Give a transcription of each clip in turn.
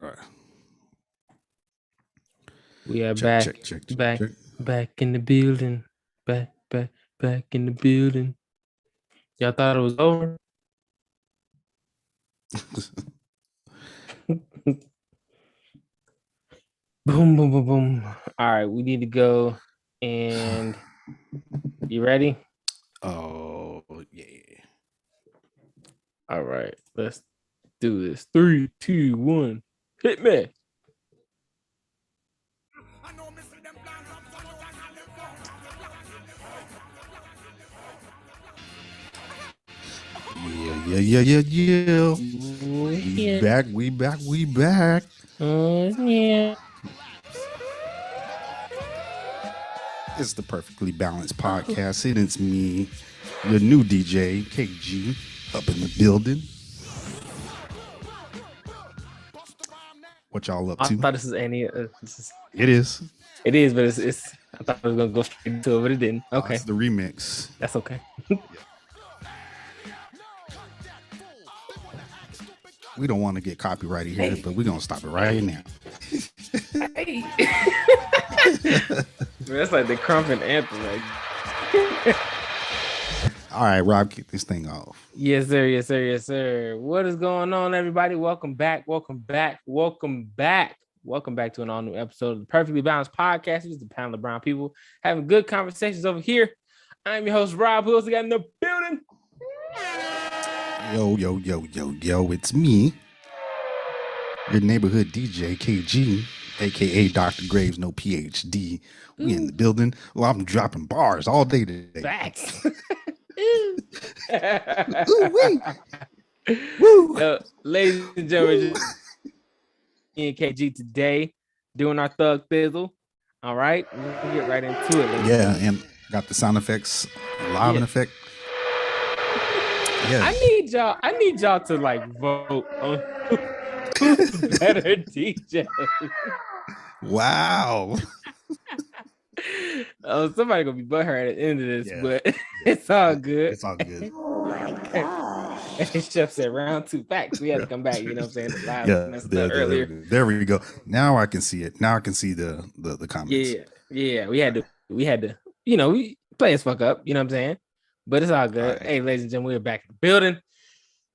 All right. We are Check. back in the building. Back in the building. Y'all thought it was over? Boom, boom, boom, boom. All right, we need to go. And you ready? Oh, yeah. All right, let's do this. 3, 2, 1. Hit me. Yeah. Yeah. We back. Yeah. It's the Perfectly Balanced Podcast, and it's me, your new DJ, KG, up in the building. What y'all up I to? thought this is any. It is. It is, but it's. I thought I was gonna go straight to it, but it didn't. Okay, It's the remix. that's okay. We don't want to get copyrighted here, but we're gonna stop it right now. Hey. That's like the Crumpin' anthem. Like. All right, Rob, kick this thing off. Yes, sir. What is going on, everybody? Welcome back to an all-new episode of the Perfectly Balanced Podcast. It's the panel of brown people having good conversations over here. I'm your host, Rob. Who else we got in the building? Yo, it's me, your neighborhood DJ, KG, aka Dr. Graves, no PhD. We in the building. Well, I'm dropping bars all day today. Facts. Woo. Ladies and gentlemen, me and KG today doing our thug thizzle. All right, we'll get right into it. Yeah, and got the sound effects, live in effect. Yeah, I need y'all to like vote on who's better DJ. Wow. Somebody gonna be butthurt at the end of this, but it's all good. It's all good. Oh my god! Chef said round 2. Facts. We had to come back. You know what I'm saying? Earlier. There we go. Now I can see it. Now I can see the comments. Yeah. We had to. You know, we play as fuck up. You know what I'm saying? But it's all good. All right. Hey, ladies and gentlemen, we're back in the building,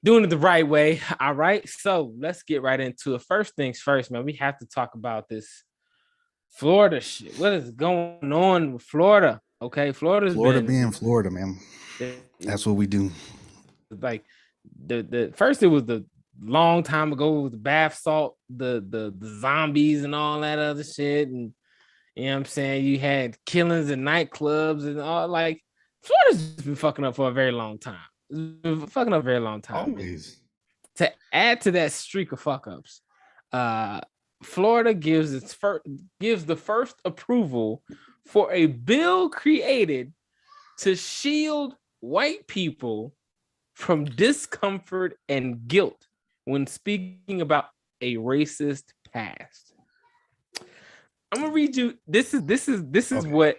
doing it the right way. All right. So let's get right into it. First things first, man. We have to talk about this Florida shit. What is going on with Florida? Okay, Florida being Florida, man. That's what we do. Like the first, it was the long time ago with the bath salt, the zombies and all that other shit, and you know what I'm saying, you had killings in nightclubs and all. Like Florida's been fucking up for a very long time. Always. To add to that streak of fuck ups, Florida gives the first approval for a bill created to shield white people from discomfort and guilt when speaking about a racist past. I'm gonna read you. This is what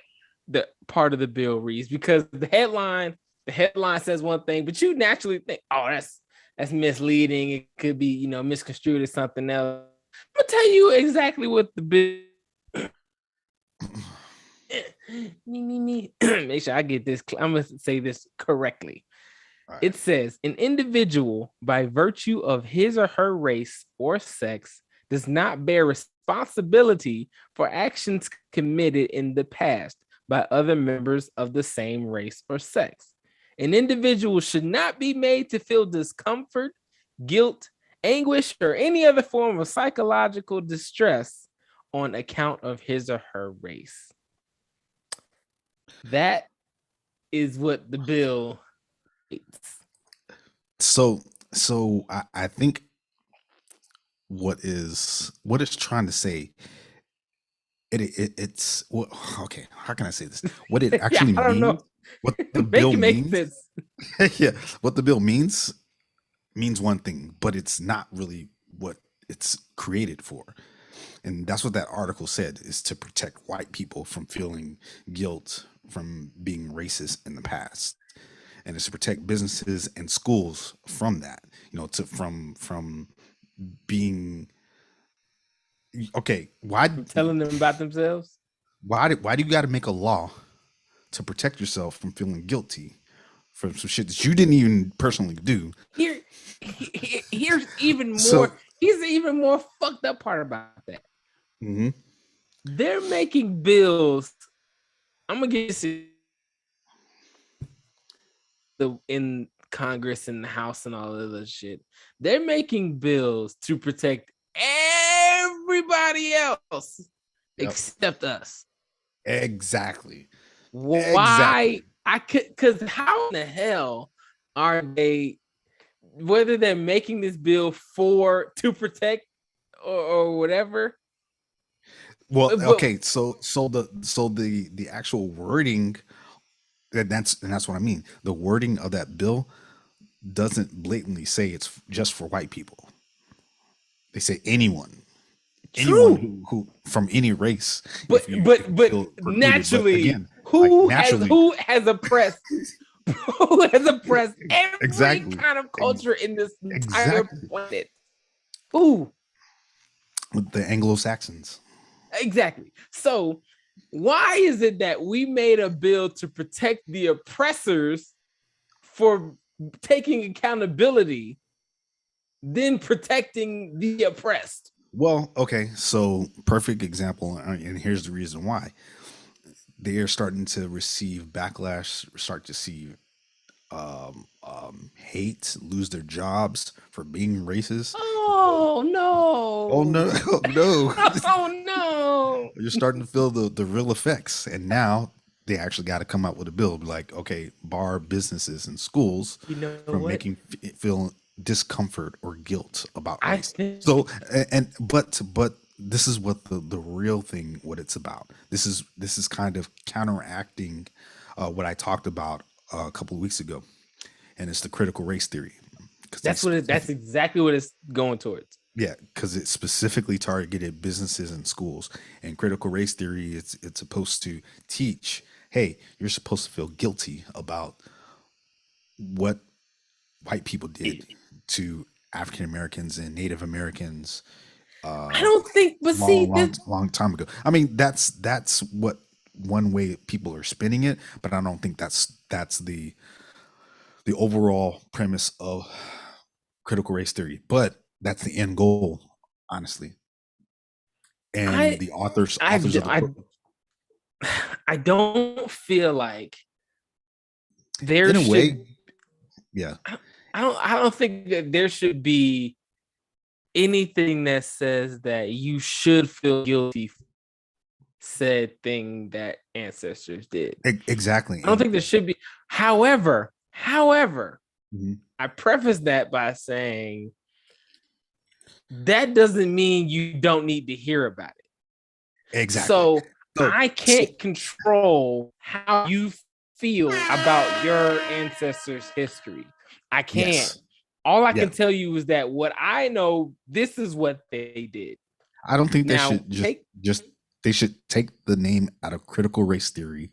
the part of the bill reads, because the headline says one thing, but you naturally think, oh, that's misleading. It could be, you know, misconstrued as something else. I'm gonna tell you exactly what the bill. Make sure I get this. I'm gonna say this correctly. Right. It says an individual, by virtue of his or her race or sex, does not bear responsibility for actions committed in the past by other members of the same race or sex. An individual should not be made to feel discomfort, guilt, anguish, or any other form of psychological distress on account of his or her race. That is what the bill is. So I think what it's trying to say, it's well, okay. How can I say this? What it actually means? I don't know. What the bill means? Yeah, what the bill means one thing, but it's not really what it's created for. And that's what that article said, is to protect white people from feeling guilt from being racist in the past. And it's to protect businesses and schools from that, you know, from being Okay, why from telling them about themselves? Why do you got to make a law to protect yourself from feeling guilty for some shit that you didn't even personally do? Here's even more. So, Here's the even more fucked up part about that. mm-hmm. They're making bills. I'm gonna get in Congress and the House and all of this shit. They're making bills to protect everybody else except us. Exactly. Why? I could, because how in the hell are they, whether they're making this bill to protect or whatever? Well, okay, so the actual wording, that's what I mean. The wording of that bill doesn't blatantly say it's just for white people. They say anyone. True. Anyone who from any race. But naturally, again, who has oppressed who has oppressed every kind of culture in this entire planet? Who? The Anglo-Saxons. Exactly. So why is it that we made a bill to protect the oppressors for taking accountability, then protecting the oppressed? Well, okay, so perfect example, and here's the reason why. They are starting to receive backlash, start to see hate, lose their jobs for being racist. Oh no! Oh no! No! Oh no! You're starting to feel the real effects, and now they actually got to come out with a bill, like, okay, bar businesses and schools from making feel discomfort or guilt about race. So, but this is what the real thing, what it's about. This is kind of counteracting what I talked about a couple of weeks ago, and it's the critical race theory. That's exactly what it's going towards. Yeah, because it specifically targeted businesses and schools. And critical race theory, it's supposed to teach, hey, you're supposed to feel guilty about what white people did to African Americans and Native Americans. I don't think, but long time ago. I mean, that's what one way people are spinning it, but I don't think that's the overall premise of critical race theory. But that's the end goal, honestly. And the authors of the book, I don't feel like there in a way, yeah. I don't think that there should be anything that says that you should feel guilty for said thing that ancestors did. Exactly. I don't think there should be. However, mm-hmm. I preface that by saying that doesn't mean you don't need to hear about it. Exactly. So I can't control how you feel about your ancestors' history. I can't. Yes. All I can tell you is that what I know, this is what they did. I don't think they should take the name out of critical race theory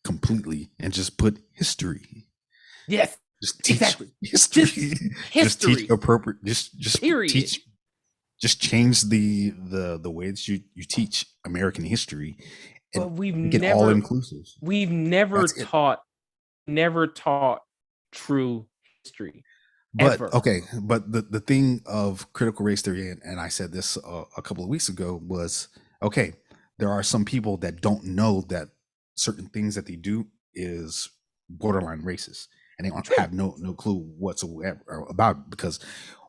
completely and just put history. Yes. Just teach history. Just teach appropriate. Just period. Teach. Just change the way that you teach American history, and but we've never all inclusive. We've never taught true history. But ever. Okay, but the thing of critical race theory, and I said this a couple of weeks ago, was okay. There are some people that don't know that certain things that they do is borderline racist, and they don't have no clue whatsoever about it, because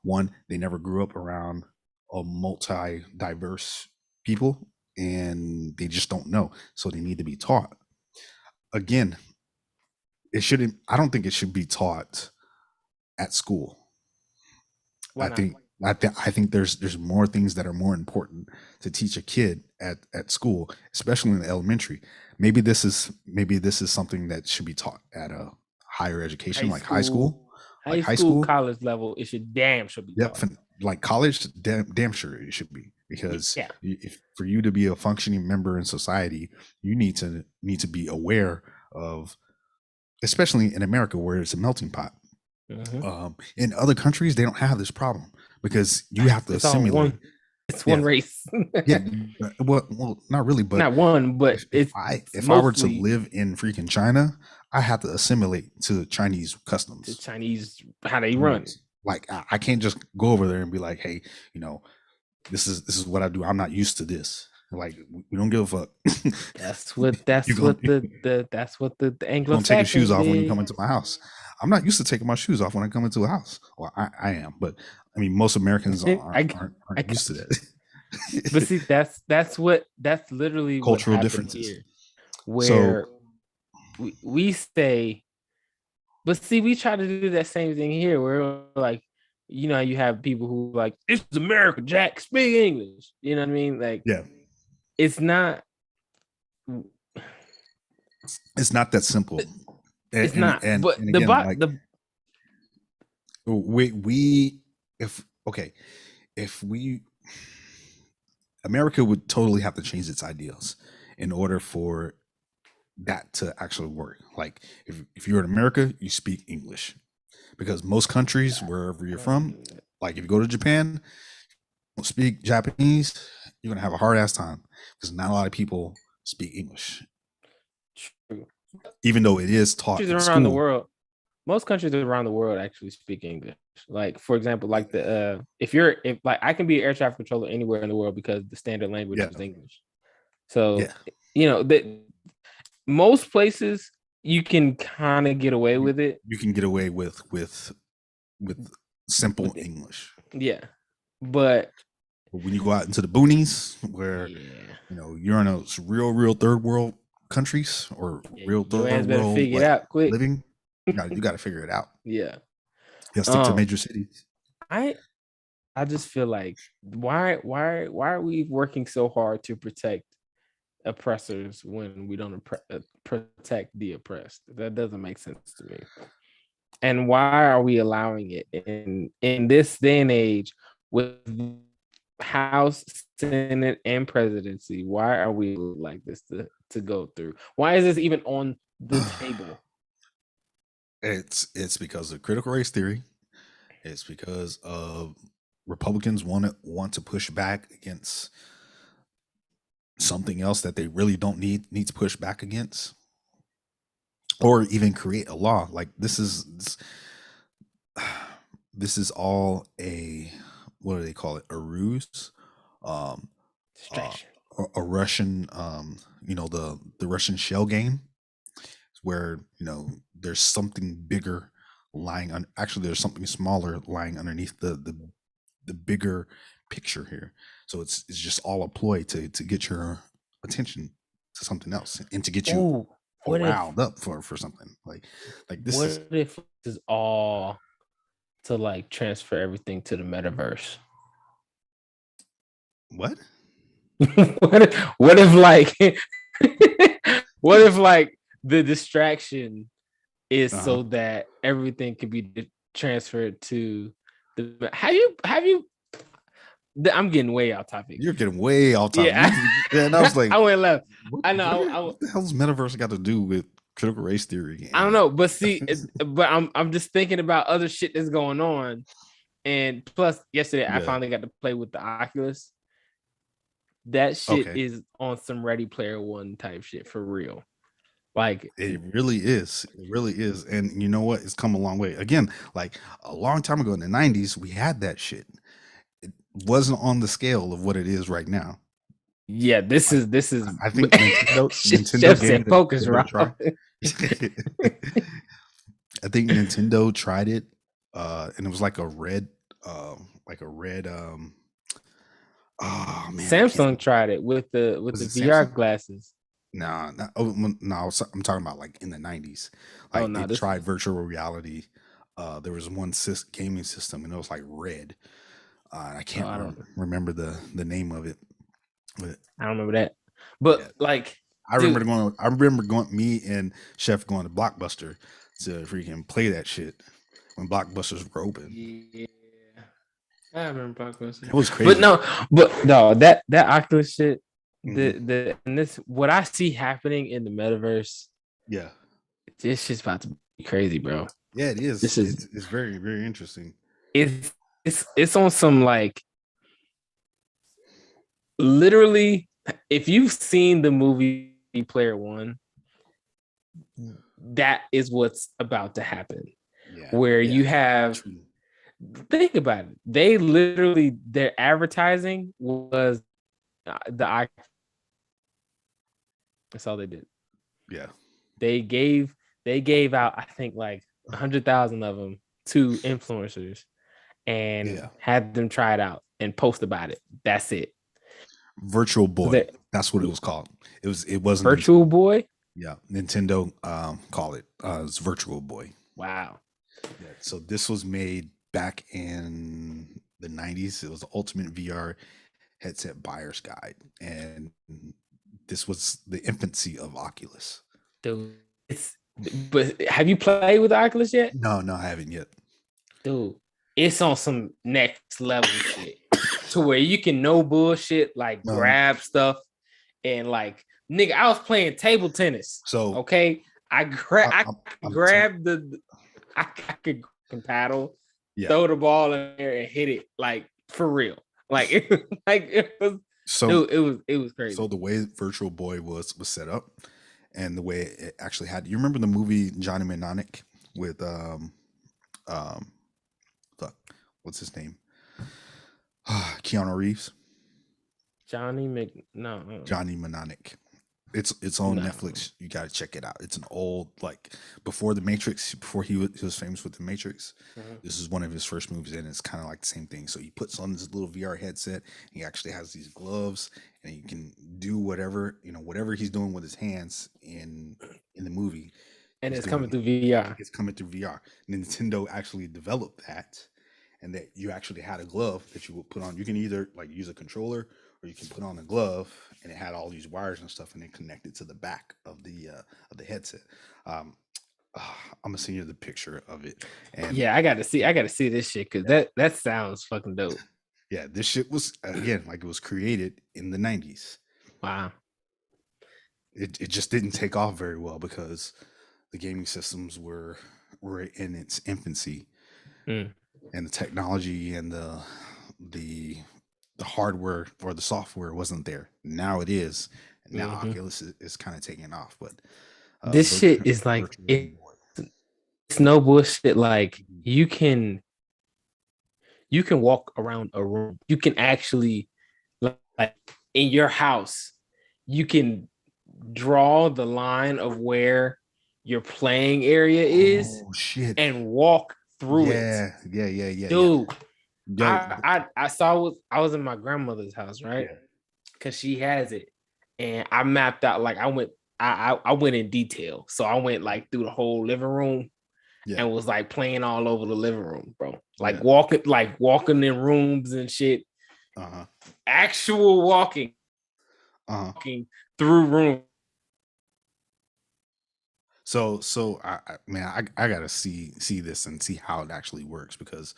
one, they never grew up around a multi-diverse people, and they just don't know, so they need to be taught. Again, I don't think it should be taught at school. I think there's more things that are more important to teach a kid at school, especially in elementary. Maybe this is something that should be taught at a higher education, high school, college level. It should be taught. Like college, damn sure it should be, because if for you to be a functioning member in society, you need to be aware of, especially in America where it's a melting pot. Mm-hmm. In other countries, they don't have this problem, because you have to assimilate. It's one race. Yeah. Well, not really, but not one, but if I were to live in freaking China, I have to assimilate to Chinese customs. To Chinese, how they run. Like I can't just go over there and be like, hey, this is what I do. I'm not used to this. Like we don't give a fuck. That's what the Anglo-Saxons don't take your shoes off when you come into my house. I'm not used to taking my shoes off when I come into a house. Well, I am, but I mean most Americans aren't used to that. But see, that's literally cultural differences here, where we stay. But see, we try to do that same thing here, where like, you have people who like, this is America, Jack, speak English. You know what I mean? Like, yeah, it's not that simple. It's not. But again, America would totally have to change its ideals in order for that to actually work. Like if you're in America, you speak English, because most countries, wherever you're from, like if you go to Japan, don't speak Japanese, you're gonna have a hard ass time because not a lot of people speak English. True. Even though it is taught in around the world. Most countries around the world actually speak English. Like, for example, like if I can be an air traffic controller anywhere in the world because the standard language is English. So that most places you can kind of get away with it. You can get away with simple English. Yeah, but when you go out into the boonies, where you're in a real third world countries or real third world figure it out quick. living, you got to figure it out. Yeah, stick to major cities. I just feel like why are we working so hard to protect oppressors when we don't protect the oppressed? That doesn't make sense to me. And why are we allowing it in this day and age with House, Senate, and presidency? Why are we like this to go through? Why is this even on the table? It's because of critical race theory. It's because of Republicans want to push back against something else that they really don't need to push back against, or even create a law. Like this is all a, what do they call it? A ruse, distraction. A Russian, the Russian shell game, where there's something bigger lying on. Actually, there's something smaller lying underneath the bigger picture here. So it's just all a ploy to get your attention to something else and to get you riled up for something like this. What if this is all to like transfer everything to the metaverse? What? what if like what if like the distraction is so that everything can be transferred to the have you I'm getting way off topic. You're getting way off topic. Yeah, and I was like, I went left. I know. What the hell's metaverse got to do with critical race theory? I don't know, but see, but I'm just thinking about other shit that's going on, and plus, yesterday I finally got to play with the Oculus. That shit is on some Ready Player One type shit for real. Like it really is. It really is. And you know what? It's come a long way. Again, like a long time ago in the 90s, we had that shit. It wasn't on the scale of what it is right now. Yeah, this is. I think Nintendo said focus, right? I think Nintendo tried it, and it was like a red. Oh man! Samsung tried it with the VR glasses. No, I'm talking about like in the 90s. Like they tried virtual reality. There was one gaming system, and it was like red. I can't remember the name of it. But I don't remember that. But like I remember going. Me and Chef going to Blockbuster to freaking play that shit when Blockbusters were open. Yeah, I remember Blockbuster. It was crazy. But no, that Oculus shit. And this what I see happening in the metaverse. Yeah, this shit's about to be crazy, bro. Yeah, it is. It's very, very interesting. It's on some like literally, if you've seen the movie Player One, that is what's about to happen. Yeah, where you have, think about it. They literally, their advertising was the eye. That's all they did. Yeah. They gave out, I think, like 100,000 of them to influencers and had them try it out and post about it. That's it. Virtual Boy. That's what it was called. It wasn't Virtual Boy. Yeah, Nintendo call it. It's Virtual Boy. Wow. Yeah, so this was made back in the 90s. It was the ultimate VR headset buyer's guide, and this was the infancy of Oculus. Dude, but have you played with Oculus yet? No, I haven't yet. Dude, it's on some next level shit to where you can no bullshit like grab stuff and like, nigga, I was playing table tennis. So okay, I grabbed I could paddle, throw the ball in there and hit it like for real. Like it was so dude, it was crazy. So the way Virtual Boy was set up and the way it actually had, you remember the movie Johnny Mnemonic with what's his name? Keanu Reeves. Johnny Mnemonic. It's on Netflix. You gotta check it out. It's an old, like, before the Matrix, before he was famous with the Matrix. Mm-hmm. This is one of his first movies, and it's kind of like the same thing. So he puts on this little VR headset. He actually has these gloves, and he can do whatever he's doing with his hands in the movie. And it's coming through VR. It's coming through VR. Nintendo actually developed that, and that you actually had a glove that you would put on. You can either like use a controller, or you can put on a glove, and it had all these wires and stuff, and it connected to the back of the headset. I'm gonna send you the picture of it. And yeah, I gotta see this shit because that sounds fucking dope. Yeah, this shit was, again, like, it was created in the 90s. Wow. It just didn't take off very well because the gaming systems were in its infancy, and the technology and the hardware or the software wasn't there. Now it is. And now Oculus is kind of taking off. But this shit is like, it's no bullshit. Like, you can walk around a room. You can actually, like, in your house, you can draw the line of where your playing area is. Oh, shit. And walk through it. Yeah. Dude. Yeah. I was in my grandmother's house, right? Because she has it, and I mapped out, like, I went in detail. So I went like through the whole living room, and was like playing all over the living room, bro. Like walking in rooms and shit. Actual walking through rooms. So I gotta see this and see how it actually works, because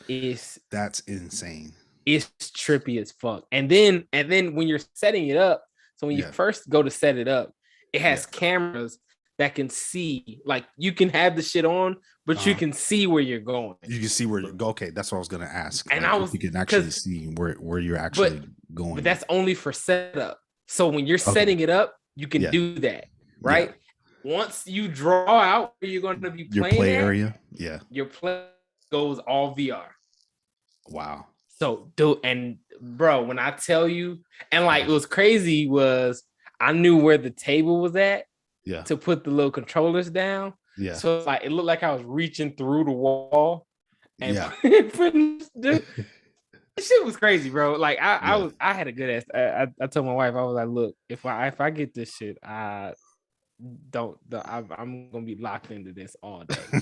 that's insane. It's trippy as fuck. And then when you're setting it up, so when you first go to set it up, it has cameras that can see, like, you can have the shit on, but you can see where you're going. You can see where you go. Okay, that's what I was gonna ask. And like, you can actually see where you're actually going. But that's only for setup. So when you're setting it up, you can do that, right? Once you draw out where you're going to be playing, your play area, your play goes all VR. Wow. So, dude, and bro, when I tell you, and like, it was crazy was I knew where the table was at, to put the little controllers down. Yeah. So like, it looked like I was reaching through the wall, and dude, this shit was crazy, bro. Like, I had a good ass. I told my wife, I was like, look, if I get this shit, I'm gonna be locked into this all day,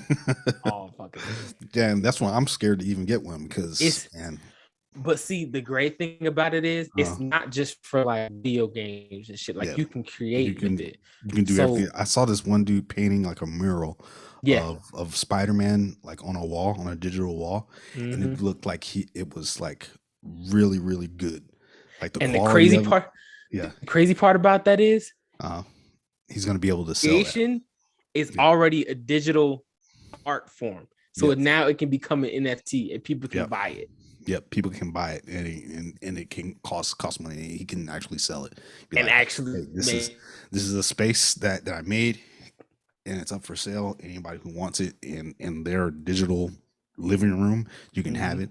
all fucking day. Damn, that's why I'm scared to even get one, because But see, the great thing about it is it's not just for like video games and shit. Like, you can create with it. You can do everything. I saw this one dude painting like a mural of Spider-Man, like on a wall, on a digital wall, and it looked like it was like really, really good. Like the crazy part about that is he's gonna be able to sell it. Is already a digital art form, so now it can become an NFT and people can buy it. Yep, people can buy it, and it can cost money. He can actually sell it. Be And like, actually, hey, this is a space that I made, and it's up for sale. Anybody who wants it in their digital living room, you can have it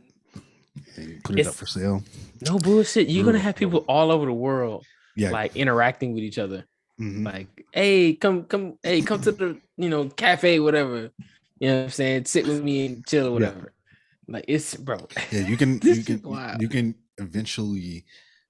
and put it up it's for sale. no bullshit. You're gonna Real, have people all over the world, yeah. like interacting with each other. Mhm. Like, hey, come to the cafe, whatever. You know what I'm saying? Sit with me and chill or Yeah. whatever. Like, it's bro. Yeah, you can This is wild. you can eventually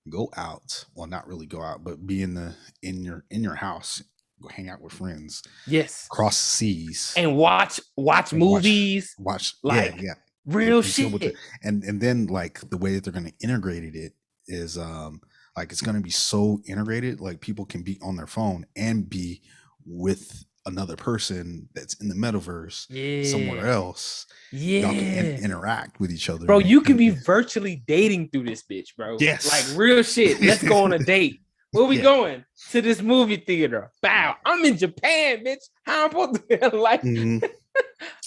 go out. Well, not really go out, but be in your house, go hang out with friends, Yes. cross seas, And watch and movies, watch like yeah. real And chill with shit. it. And then like the way that they're gonna integrate it is like it's gonna be so integrated, like people can be on their phone and be with another person that's in the metaverse somewhere Yeah. else. Y'all can Yeah. interact with each other. Bro, you can be virtually dating through this bitch, bro. Yes. Like real shit. Let's go on a date. Where we going? To this movie theater. Bow. I'm in Japan, bitch. How I'm supposed to like Mhm.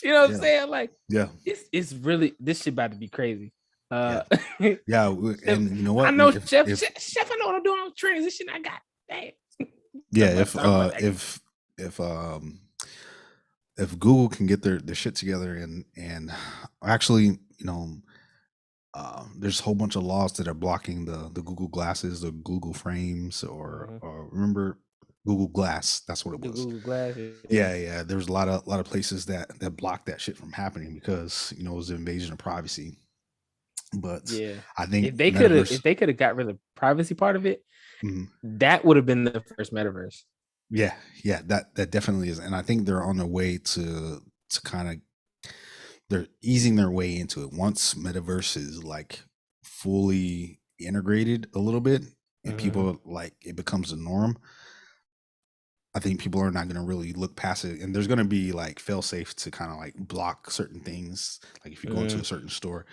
you know what I'm saying? Like, Yeah. It's really this shit about to be crazy. Yeah. Chef, And you know what? I know, Chef, I know what I'm doing on transition. I got damn. Yeah, if Google can get their shit together and actually, there's a whole bunch of laws that are blocking the Google glasses, the Google frames, or remember Google Glass. That's what it was. Google Glass. Yeah. There's a lot of places that block that shit from happening because it was an invasion of privacy. But yeah, I think if they could have got rid of the privacy part of it, that would have been the first metaverse. Yeah, that definitely is, and I think they're on their way to kind of they're easing their way into it. Once metaverse is like fully integrated a little bit, and people like it becomes a norm, I think people are not going to really look past it, and there's going to be like fail safe to kind of like block certain things. Like if you go into a certain store,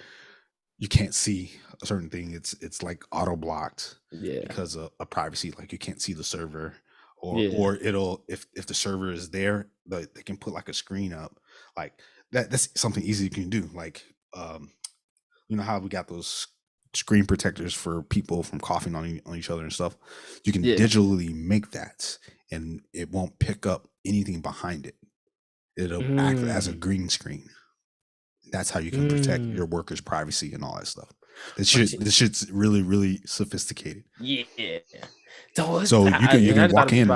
you can't see a certain thing. It's like auto blocked, because of privacy. Like you can't see the server, or it'll if the server is there, they can put like a screen up like that. That's something easy you can do. Like you know how we got those screen protectors for people from coughing on each other and stuff. You can digitally make that, and it won't pick up anything behind it. It'll act as a green screen. That's how you can protect your workers' privacy and all that stuff. This shit's really, really sophisticated. Yeah. So you can walk in.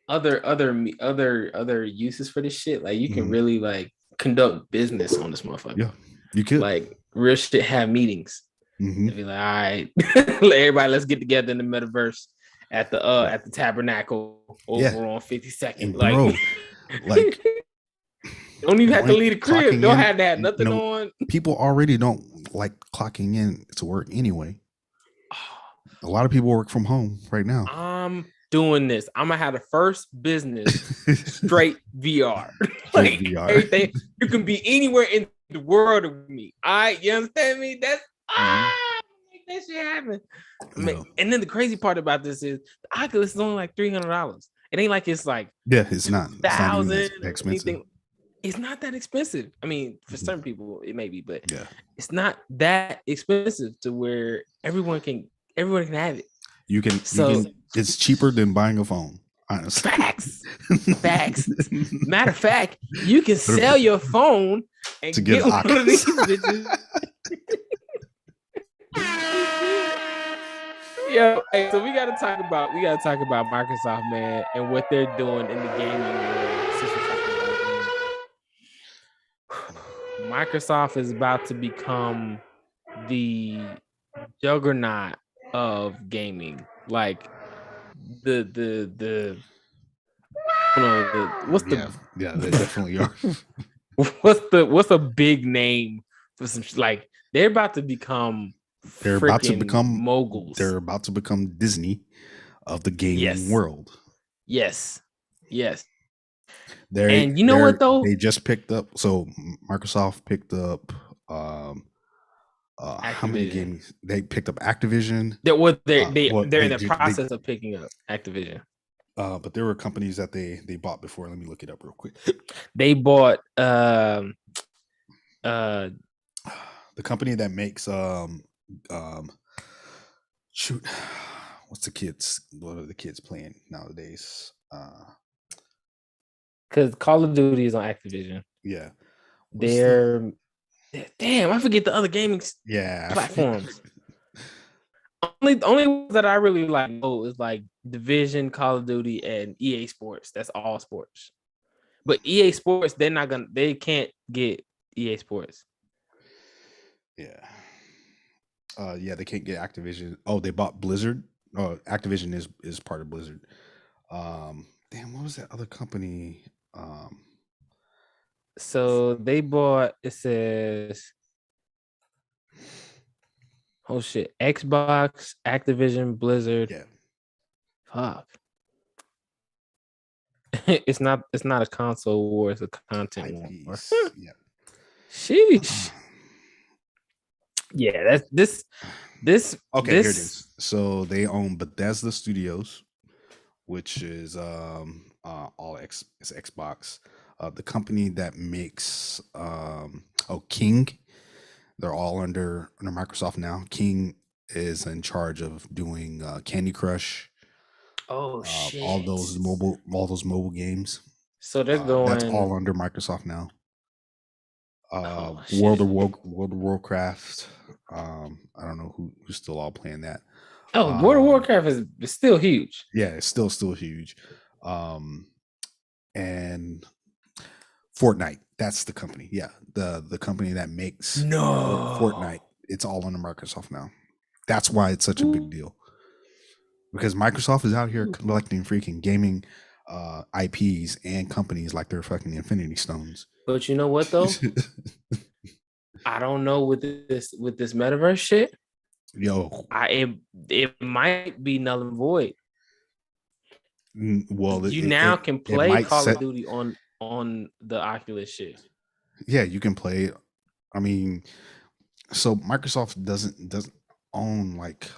Other uses for this shit. Like you can really like conduct business on this motherfucker. Yeah, you could like real shit. Have meetings. Be like, all right, everybody, let's get together in the metaverse at the Tabernacle over on 52nd. Like, like. Don't even have to leave the crib. Don't have to have nothing on. People already don't like clocking in to work anyway. A lot of people work from home right now. I'm doing this. I'm gonna have the first business straight VR. Like VR. Everything. You can be anywhere in the world with me. You understand me? That's make that shit happen. And then the crazy part about this is the Oculus is only like $300. It ain't like it's like it's not expensive. Anything. It's not that expensive. I mean, for certain people it may be, but it's not that expensive to where everyone can have it. You can it's cheaper than buying a phone, honestly. Facts. Matter of fact, you can sell your phone and to get one of these bitches. Yo, hey, so we gotta talk about Microsoft, man, and what they're doing in the gaming world. Microsoft is about to become the juggernaut of gaming. Like the what's the they definitely are. What's a big name for some like they're about to become moguls. They're about to become Disney of the gaming world. Yes. And you know what though? They just picked up. So Microsoft picked up how many games? They picked up Activision. They're in the process of picking up Activision. But there were companies that they bought before. Let me look it up real quick. They bought the company that makes shoot, what are the kids playing nowadays? Because Call of Duty is on Activision. Yeah. Damn, I forget the other gaming platforms. Only ones that I really like is like Division, Call of Duty, and EA Sports. That's all sports. But EA Sports, they can't get EA Sports. Yeah. Yeah, they can't get Activision. Oh, they bought Blizzard. Oh, Activision is part of Blizzard. Damn, what was that other company? So they bought, it says, oh shit, Xbox, Activision, Blizzard. Yeah. Fuck. It's not a console war, it's a content war. Yeah. Sheesh. Yeah, that's this. Okay, here it is. So they own Bethesda Studios, which is it's Xbox. The company that makes King, they're all under Microsoft now. King is in charge of doing Candy Crush. Oh shit! All those mobile games. So they're going. That's all under Microsoft now. World of Warcraft. I don't know who's still all playing that. Oh, World of Warcraft is still huge. Yeah, it's still huge. And Fortnite, that's the company. Yeah, the company that makes Fortnite. It's all under Microsoft now. That's why it's such a big deal. Because Microsoft is out here collecting freaking gaming IPs and companies like they're fucking Infinity Stones. But you know what though? I don't know with this metaverse shit. Yo, it might be null and void. Well, you now can play Call of Duty on the Oculus shit. Yeah, you can play. I mean, so Microsoft doesn't own like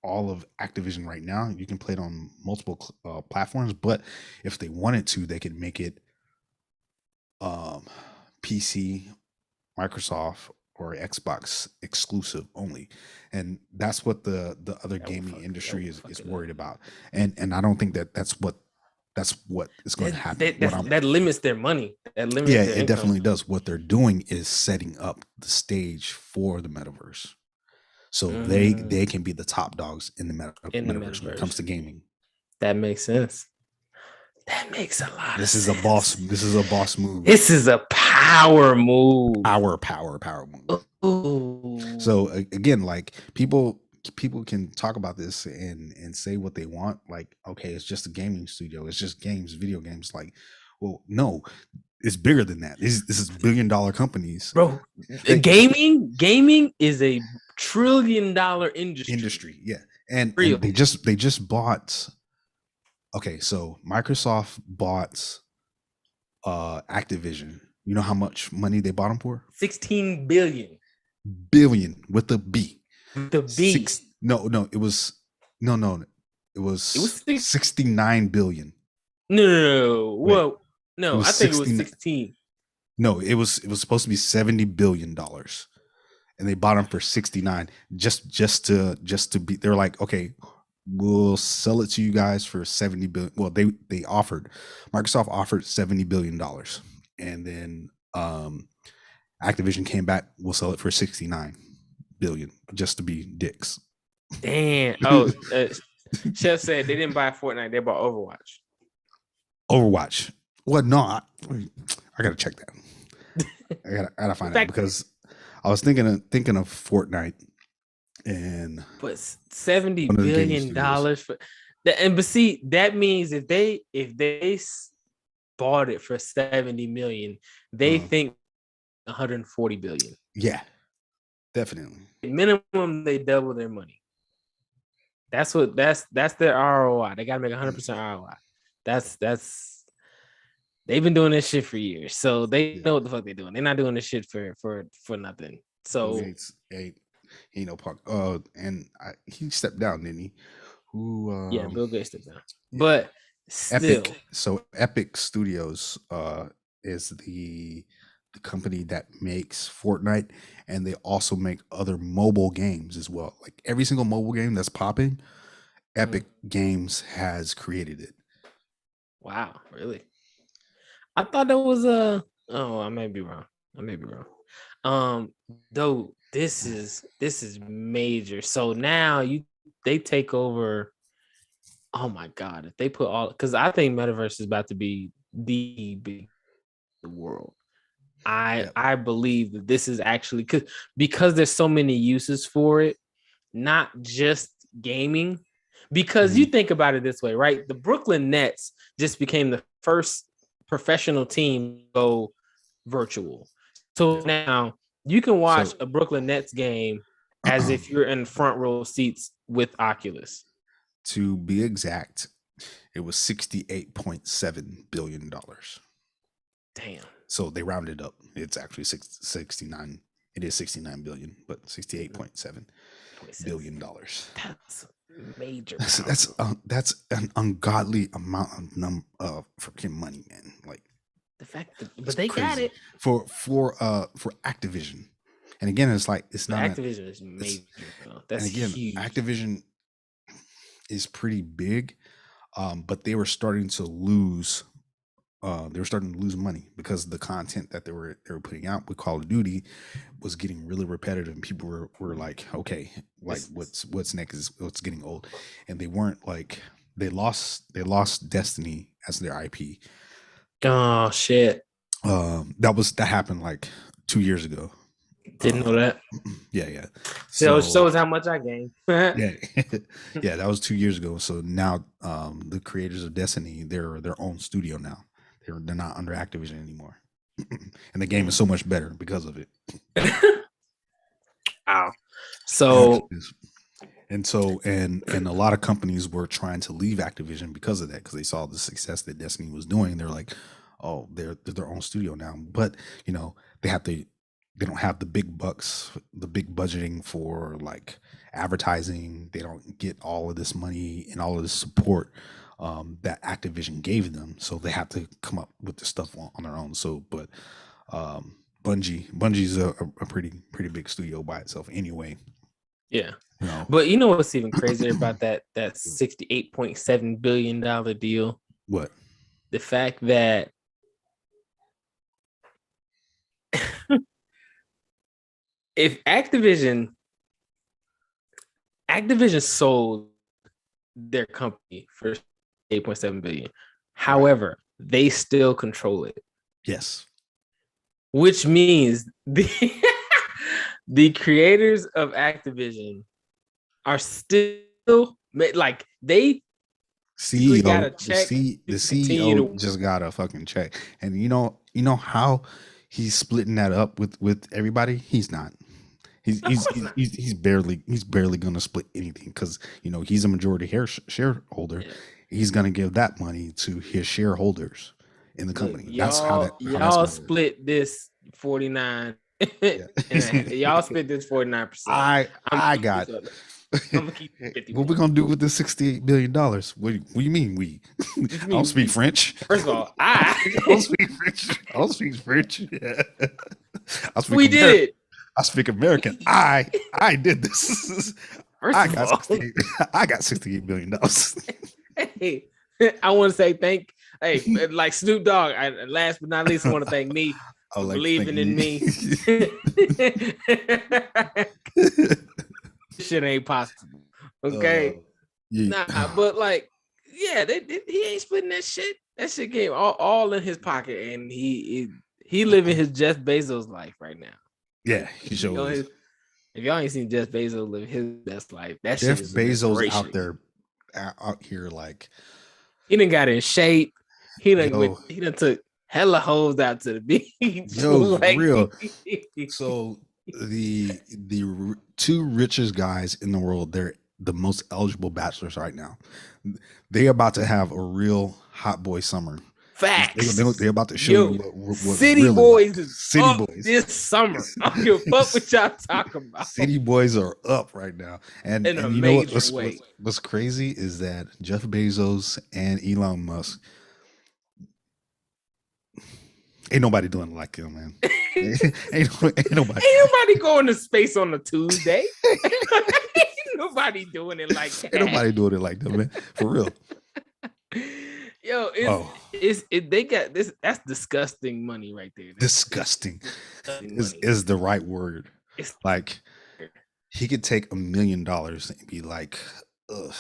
all of Activision right now. You can play it on multiple platforms, but if they wanted to, they could make it PC, Microsoft, or Xbox exclusive only, and that's what the other gaming industry is worried about. And I don't think that's what is going to happen. That limits their money. It definitely does. What they're doing is setting up the stage for the metaverse, so they can be the top dogs in the metaverse when it comes to gaming. That makes sense. That makes a lot. This is a boss move. This is a power move. Power move. Ooh. So again, like people can talk about this and say what they want. Like, okay, it's just a gaming studio. It's just video games. Like, well, no, it's bigger than that. This is $1 billion companies, bro. Gaming is a $1 trillion industry. Yeah, and they just bought. Okay, so Microsoft bought Activision. You know how much money they bought them for? 16 billion. Billion with a B. The B. It was 69 billion. No. Whoa. No, I think it was 16. No, it was supposed to be $70 billion. And they bought them for 69 just to be. They're like, okay, we'll sell it to you guys for 70 billion. Well, Microsoft offered $70 billion, and then Activision came back, we'll sell it for 69 billion, just to be dicks. Damn. Oh, Chef said they didn't buy Fortnite, they bought Overwatch. Well, no, I gotta check that. I gotta find out, because I was thinking of Fortnite. And but $70 billion for that, and but see, that means if they bought it for 70 million, they think 140 billion. Yeah, definitely. Minimum, they double their money. That's their ROI. They gotta make 100% ROI. That's they've been doing this shit for years, so they know what the fuck they're doing. They're not doing this shit for nothing. So Park. And he stepped down, didn't he? Bill Gates stepped down. But still, Epic Studios is the the company that makes Fortnite, and they also make other mobile games as well. Like every single mobile game that's popping, Epic Games has created it. Wow, really? I thought that was a. Oh, I may be wrong. Though this is major. So now they take over. Oh my god! If they put all, because I think Metaverse is about to be the big world. I believe that this is actually because there's so many uses for it, not just gaming. Because you think about it this way, right? The Brooklyn Nets just became the first professional team to go virtual. So now you can watch a Brooklyn Nets game as if you're in front row seats with Oculus. To be exact, it was $68.7 billion. Damn. So they rounded up. It's actually 69. It is 69 billion, but $68.7 billion. That's major. That's an ungodly amount of freaking money, man. Like the fact that, but they got it for Activision. And again, it's like it's not Activision is major. That's and again, huge. Activision is pretty big, but they were starting to lose. They were starting to lose money because the content that they were putting out with Call of Duty was getting really repetitive, and people were like, okay, like what's next is what's getting old, and they weren't like they lost Destiny as their IP. Oh shit! That happened like 2 years ago. Didn't know that. Yeah. So it shows how much I gained. yeah, that was 2 years ago. So now, the creators of Destiny, they're their own studio now. They're not under Activision anymore, and the game is so much better because of it. Wow. So and a lot of companies were trying to leave Activision because of that, because they saw the success that Destiny was doing. They're like, oh, they're their own studio now, but they don't have the big bucks, the big budgeting for like advertising. They don't get all of this money and all of this support that Activision gave them, so they have to come up with the stuff on their own. So, but Bungie's a pretty big studio by itself, anyway. Yeah, but you know what's even crazier about that $68.7 billion deal? What? The fact that if Activision sold their company for $8.7 billion, however, they still control it. Yes. Which means the creators of Activision are still like they CEO got a check. The CEO just got a fucking check, and you know how he's splitting that up with everybody. He's not. He's barely gonna split anything, because he's a majority shareholder. Yeah. He's gonna give that money to his shareholders in the company. Look, that's how y'all split this 49. Y'all split this 49%. I got. I'm gonna keep 50. What we gonna do with the $68 billion? What do you mean we? I don't speak French. First of all, I don't speak French. I don't speak French. Yeah. We did it. I speak American. I did this. I got $68 billion. Hey, I want to say like Snoop Dogg. Last but not least, I want to thank me for believing in me. Shit ain't possible. Okay. But like, yeah, he ain't splitting that shit. That shit came all in his pocket, and he living his Jeff Bezos life right now. Yeah, he shows. If y'all ain't seen Jeff Bezos live his best life, that Jeff shit is Bezos out here like he done got in shape. He done took hella hoes out to the beach. Yo, like, real. So the two richest guys in the world, they're the most eligible bachelors right now. They about to have a real hot boy summer. Facts. They're about to show you what City really Boys is City up Boys this summer. I don't give a fuck what y'all talking about. City Boys are up right now, and you know what's crazy is that Jeff Bezos and Elon Musk, Ain't nobody doing it like him, man. ain't nobody going to space on a Tuesday. Ain't nobody doing it like that. Ain't nobody doing it like that, man. For real. Yo, they got this. That's disgusting money right there. Disgusting is the right word. It's like he could take $1 million and be like, ugh.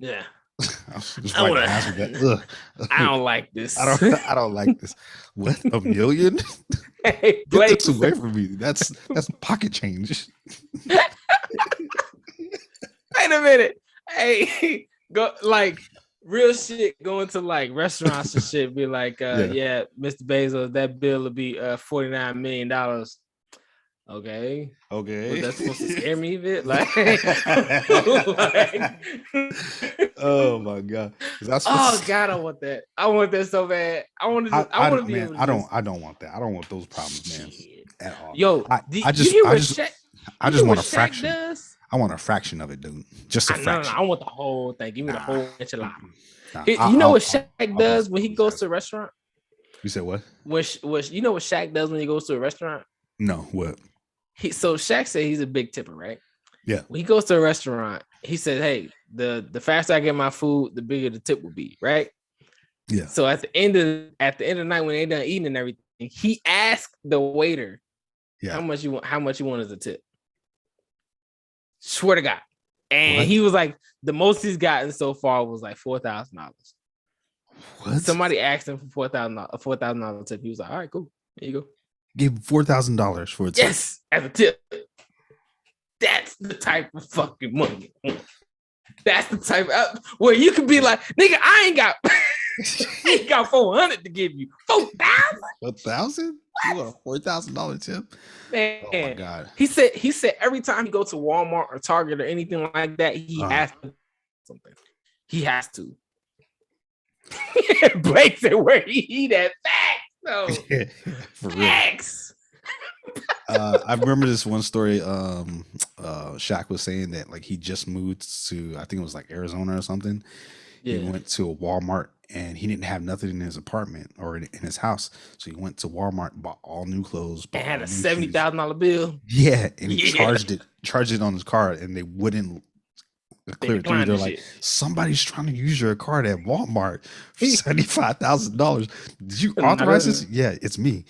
Yeah. I don't like this. I don't like this. What, $1 million? Hey, Blake, get this away from me. That's pocket change. Wait a minute. Hey, go like real shit. Going to like restaurants and shit. Be like, yeah, Mr. Bezos, that bill will be $49 million. Okay. Was that supposed to scare me a bit? Like, oh my god! God, I want that. I want that so bad. I want to. I want to be able to. I don't want that. I don't want those problems, man. At all. Yo, I just want a fraction. I want a fraction of it, dude. Just a fraction. I want the whole thing. Give me the whole enchilada. You know what Shaq does when he goes to a restaurant? You said what? You know what Shaq does when he goes to a restaurant? No, what? So Shaq said he's a big tipper, right? Yeah. When he goes to a restaurant, he said, "Hey, the faster I get my food, the bigger the tip will be." Right? Yeah. So at the end of the night, when they done eating and everything, he asked the waiter, "How much you want as a tip?" Swear to God, and he was like, the most he's gotten so far was like $4,000. What? Somebody asked him for $4,000 tip. He was like, "All right, cool. There you go." Gave $4,000 for a tip. Yes, as a tip. That's the type of fucking money. That's the type of where you can be like, nigga, I ain't got 400 to give you. 4,000? 4,000? You want a $4,000 tip? Man, oh my god. He said every time he go to Walmart or Target or anything like that, he has to something. He has to. Blake said where he eat at facts. No. Yeah, for real. Facts. I remember this one story. Shaq was saying that like he just moved to, I think it was like Arizona or something. Yeah. He went to a Walmart and he didn't have nothing in his apartment or in his house, so he went to Walmart and bought all new clothes. And had a $70,000 bill. Yeah, and he charged it on his card, and they wouldn't clear it through. They're like, somebody's trying to use your card at Walmart for $75,000. Did you authorize this? Yeah, it's me.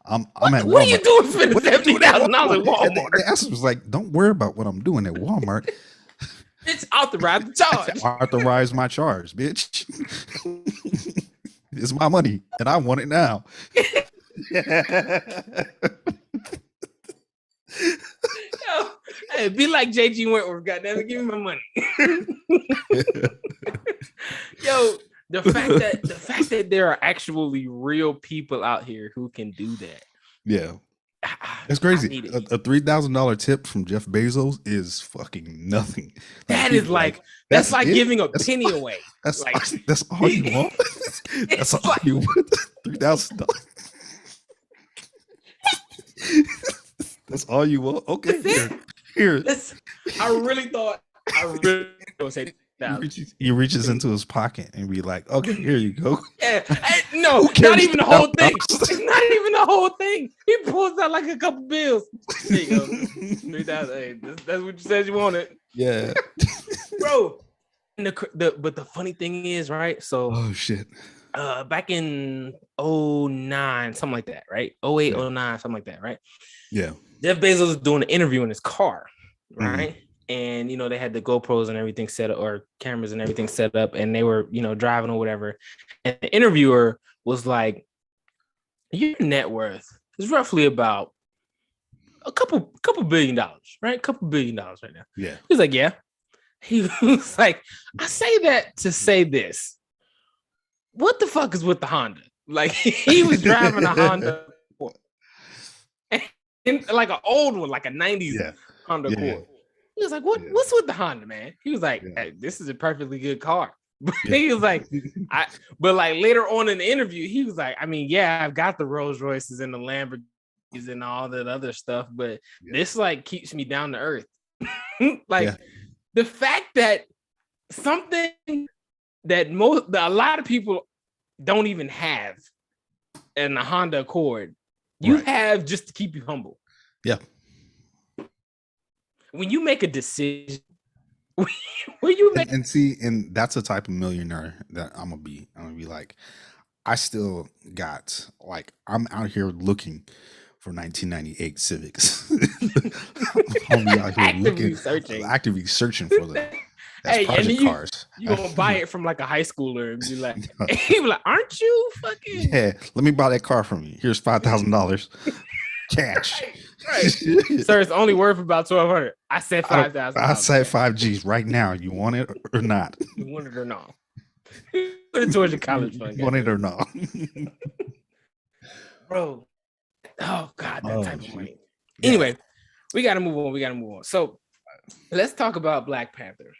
I'm at Walmart. What are you doing for $70,000 at Walmart? And the answer was like, don't worry about what I'm doing at Walmart. It's authorized the charge. Authorize my charge, bitch. It's my money, and I want it now. Yo, hey, be like JG Wentworth, goddamn it, give me my money. Yo, the fact that there are actually real people out here who can do that. Yeah. That's crazy. A $3,000 tip from Jeff Bezos is fucking nothing. That is like that's like giving a penny away. That's all you want. That's all you want. $3,000. That's all you want. Okay, here. I really thought gonna say he reaches into his pocket and be like, okay, here you go. Yeah. No, not even the whole thing. Not even the whole thing. He pulls out like a couple bills. There you go. 3,000. Hey, that's what you said you wanted. Yeah. Bro. But the funny thing is, right? So oh shit. Back in 2009, something like that, right? 2008, 2009, something like that, right? Yeah. Jeff Bezos was doing an interview in his car, right? Mm-hmm. And, they had the GoPros and everything set up, or cameras and everything set up, and they were, driving or whatever. And the interviewer was like, your net worth is roughly about a couple $1 billion, right? $2 billion right now. Yeah. He was like, yeah. He was like, I say that to say this. What the fuck is with the Honda? Like, he was driving a Honda, and like an old one, like a 90s Honda Accord. He was like, what's with the Honda, man? He was like, hey, this is a perfectly good car. But he was like, but like later on in the interview, he was like, I mean, yeah, I've got the Rolls Royces and the Lamborghinis and all that other stuff, but this like keeps me down to earth. The fact that something that a lot of people don't even have, and a Honda Accord. You have just to keep you humble. Yeah. When you make a decision, when you make and that's the type of millionaire that I'm gonna be. I'm gonna be like, I still got like I'm out here looking for 1998 Civics. I'm out here actively searching for them. That's project cars. You gonna buy it from like a high schooler and be like, aren't you fucking? Yeah, let me buy that car from you. Here's $5,000 cash. Right. Sir, it's only worth about 1,200. I said 5,000. I said 5Gs right now. You want it or not? You want it or not? Put it towards your college fund. You want it or not? Bro. Oh God, that type of money. Anyway, we gotta move on. So let's talk about Black Panther.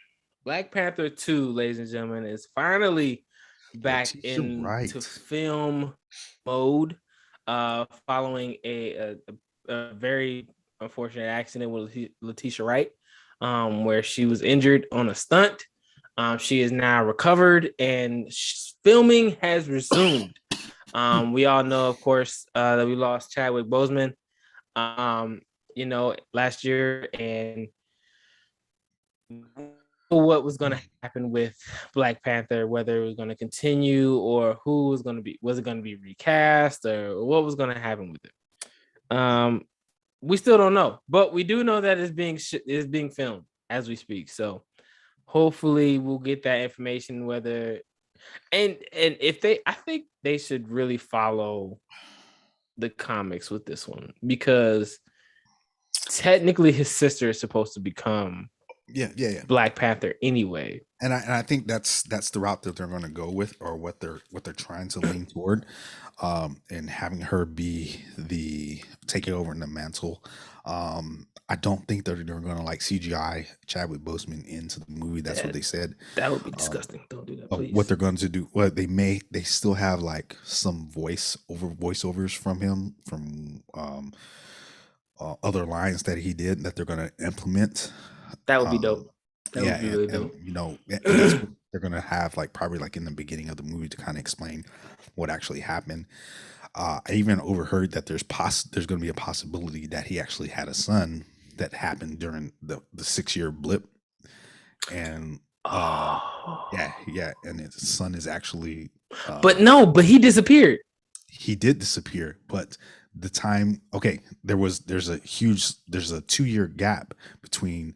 Black Panther 2, ladies and gentlemen, is finally back into film mode. Following a very unfortunate accident with Letitia Wright, where she was injured on a stunt. She is now recovered and filming has resumed. We all know, of course, that we lost Chadwick Boseman, last year, and what was going to happen with Black Panther, whether it was going to continue or was it going to be recast or what was going to happen with it. We still don't know, but we do know that it's being filmed as we speak. So hopefully we'll get that information, whether and if I think they should really follow the comics with this one, because technically his sister is supposed to become Black Panther anyway. And I think that's the route that they're going to go with, or what they're trying to lean toward, and having her be taking over in the mantle. I don't think they're going to like CGI Chadwick Boseman into the movie. That's what they said. That would be disgusting. Don't do that, please. What they're going to do, they still have like some voiceovers from him from other lines that he did that they're going to implement. That would be dope. That would be really dope. And that's what they're going to have, like probably like in the beginning of the movie, to kind of explain what actually happened. I even overheard that there's going to be a possibility that he actually had a son that happened during the 6-year blip, and and his son is actually but he disappeared. He did disappear, but the time there's a 2-year gap between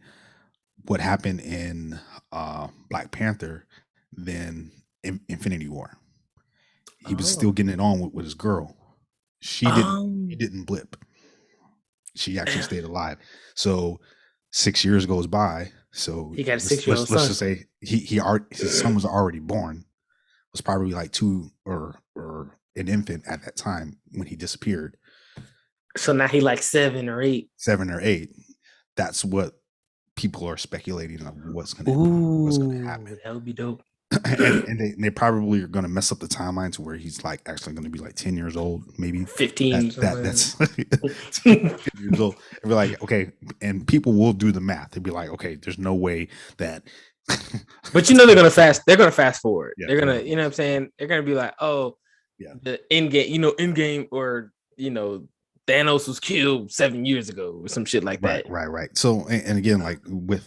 what happened in Black Panther than Infinity War. He was still getting it on with his girl. He didn't blip. She actually stayed alive. So 6 years goes by. So he got a 6-year-old son. Let's just say his son was already born. Was probably like 2 or an infant at that time when he disappeared. So now he like 7 or 8. 7 or 8. That's what people are speculating on what's going to happen. That would be dope. and they probably are going to mess up the timeline to where he's like actually going to be like 10 years old, maybe 15. That's 10 years old. And be like, okay, and people will do the math. They'd be like, okay, there's no way that. But they're gonna fast forward. Yeah, they're gonna, you know what I'm saying? They're gonna be like, oh, the end game, or Thanos was killed 7 years ago or some shit like that. Right. So, and again, like with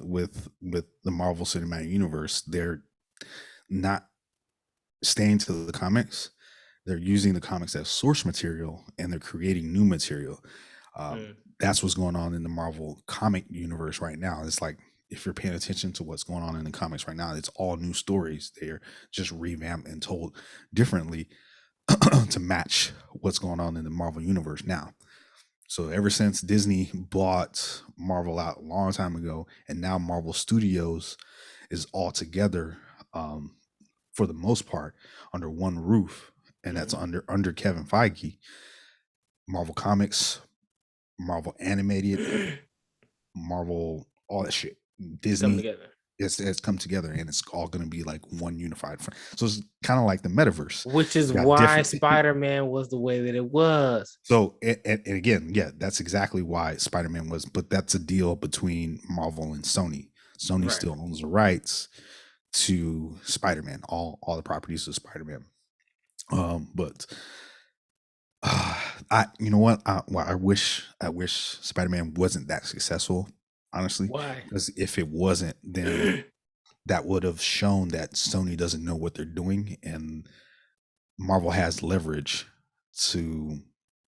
the Marvel Cinematic Universe, they're not staying to the comics. They're using the comics as source material, and they're creating new material. That's what's going on in the Marvel comic universe right now. It's like, if you're paying attention to what's going on in the comics right now, it's all new stories. They're just revamped and told differently to match what's going on in the Marvel universe now. So ever since Disney bought Marvel out a long time ago, and now Marvel Studios is all together, for the most part, under one roof, and that's under Kevin Feige. Marvel Comics, Marvel Animated, Marvel, all that shit. Disney has come together, and it's all going to be like one unified front. So it's kind of like the metaverse, which is why Spider-Man was the way that it was. So and again, that's exactly why Spider-Man was, but that's a deal between Marvel and Sony. Sony still owns the rights to Spider-Man, all the properties of Spider-Man. But You know what? I wish Spider-Man wasn't that successful, honestly, Why? because if it wasn't, then that would have shown that Sony doesn't know what they're doing, and Marvel has leverage to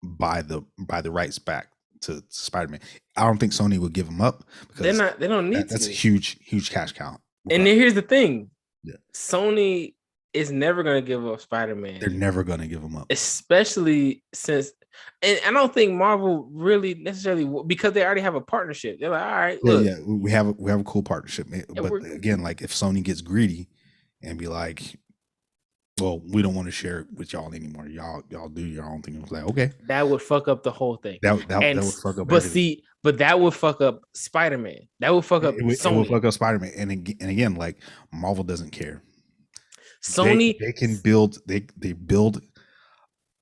buy the rights back to Spider-Man. I don't think Sony would give them up because They don't need that's to. a huge cash count. And then here's the thing. Yeah. Sony is never going to give up Spider-Man. They're never going to give him up. Especially since, and I don't think Marvel really necessarily, because they already have a partnership. They're like, all right, look. Yeah, we have a cool partnership. But again, like if Sony gets greedy and be like, well, we don't want to share it with y'all anymore. Y'all do your own thing. It's like, okay. That would fuck up the whole thing. That would fuck up everything. But that would fuck up Spider-Man. That would fuck up Sony. It would fuck up Spider-Man. And again, like Marvel doesn't care. Sony they can build they build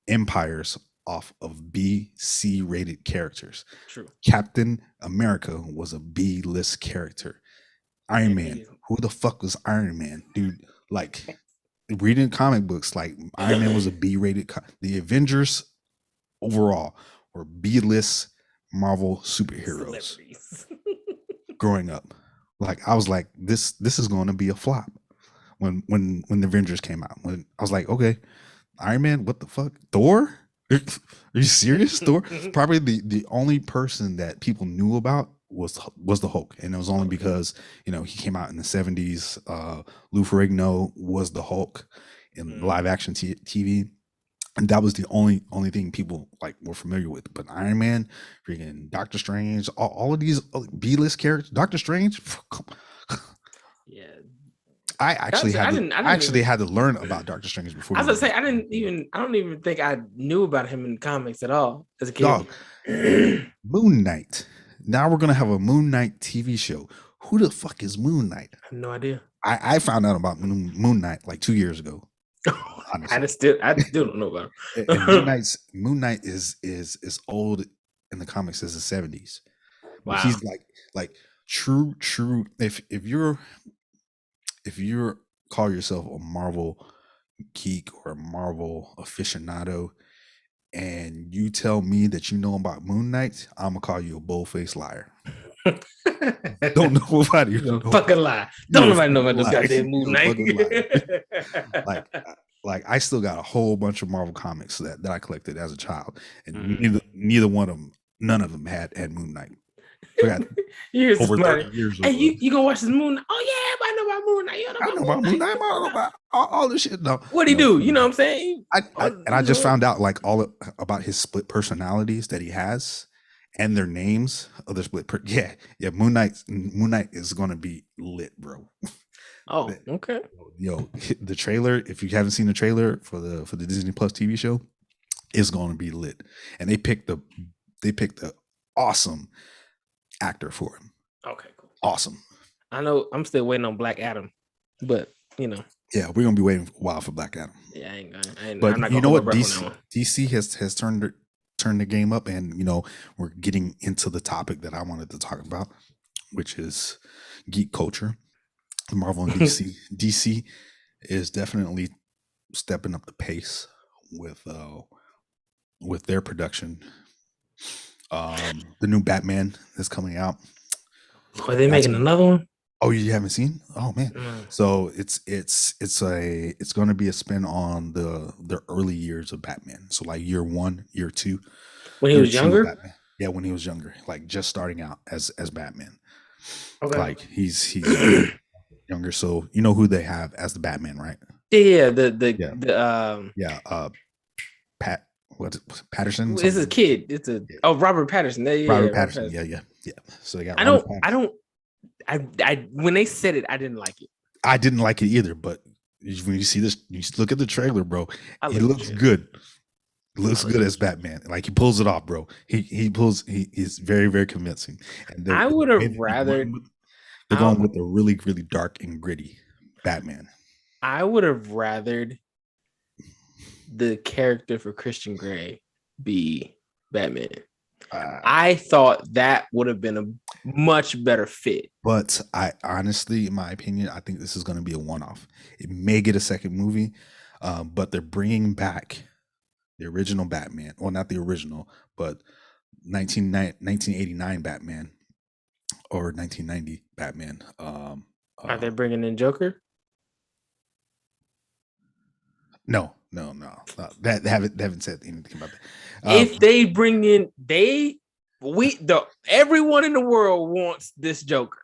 empires off of B-C rated characters. True. Captain America was a B-list character. Iron Man. Who the fuck was Iron Man? Dude, like reading comic books, like Iron Man was a B-rated. The Avengers overall were B-list Marvel superheroes. Growing up, like I was like, this is going to be a flop. When the Avengers came out, when I was like, okay, Iron Man, what the fuck? Thor? Are you serious? Thor? Probably the only person that people knew about was the Hulk, and it was only because he came out in the 70s. Lou Ferrigno was the Hulk in live action TV, and that was the only thing people like were familiar with. But Iron Man, freaking Doctor Strange, all of these B-list characters, Doctor Strange. Yeah. I actually had to learn about Doctor Strange before. I was gonna say I don't even think I knew about him in comics at all as a kid. Dog. Moon Knight. Now we're gonna have a Moon Knight TV show. Who the fuck is Moon Knight? I have no idea. I found out about Moon Knight like 2 years ago. I still don't know about him. And Moon Knight is old in the comics as the 70s. Wow. But he's like true. If you're call yourself a Marvel geek or a Marvel aficionado, and you tell me that you know about Moon Knight, I'm gonna call you a bull-faced liar. Don't know nobody. Fucking lie. Don't nobody know about this goddamn Moon Knight. like I still got a whole bunch of Marvel comics that I collected as a child, and neither one of them, none of them had Moon Knight. Over 30 years. Hey, you gonna watch this Moon Knight? Oh yeah, I know about Moon Knight. I know about Moon Knight. I know about all this shit. No, what he do? You know what I'm saying? I just found out like about his split personalities that he has, and their names of their split. Yeah. Moon Knight is gonna be lit, bro. Oh, okay. Yo, the trailer. If you haven't seen the trailer for the Disney Plus TV show, is going to be lit, and they picked the awesome actor for him. Okay, cool. Awesome. I know I'm still waiting on Black Adam, but yeah, we're gonna be waiting a while for Black Adam. Yeah, I ain't gonna. But I'm not gonna what? DC has turned the game up, and we're getting into the topic that I wanted to talk about, which is geek culture. Marvel and DC. DC is definitely stepping up the pace with their production. The new Batman is coming out. Are they making another one? Oh, you haven't seen? Oh man. So it's going to be a spin on the early years of Batman. So like year 1, year 2. When he was younger? Yeah, when he was younger, like just starting out as Batman. Okay. Like he's younger. So you know who they have as the Batman, right? Yeah, Pat. What's Patterson? It's a kid. It's Robert Patterson. Robert Patterson. Yeah. So they got. When they said it, I didn't like it. I didn't like it either. But when you see this, you look at the trailer, bro. He looks good. Looks good as Batman. Like he pulls it off, bro. He's very, very convincing. And I would have rather. They're going with a really, really dark and gritty Batman. I would have rathered the character for Christian Grey be Batman. I thought that would have been a much better fit. But I honestly, in my opinion, I think this is going to be a one-off. It may get a second movie, but they're bringing back The original Batman. Well, not the original, but 1989 Batman or 1990 Batman. Are they bringing in Joker? No. That they haven't said anything about that. If they bring in, everyone in the world wants this Joker.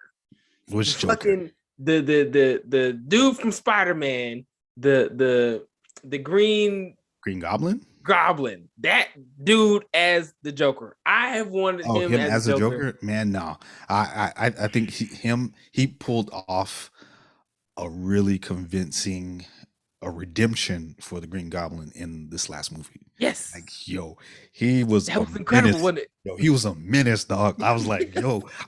Which Joker? Fucking the dude from Spider-Man, the Green Goblin. That dude as the Joker. I have wanted him as a Joker. Man, no. I think he pulled off a really convincing redemption for the Green Goblin in this last movie. Yes. Like, he was incredible, wasn't it? He was a menace, dog. I was like,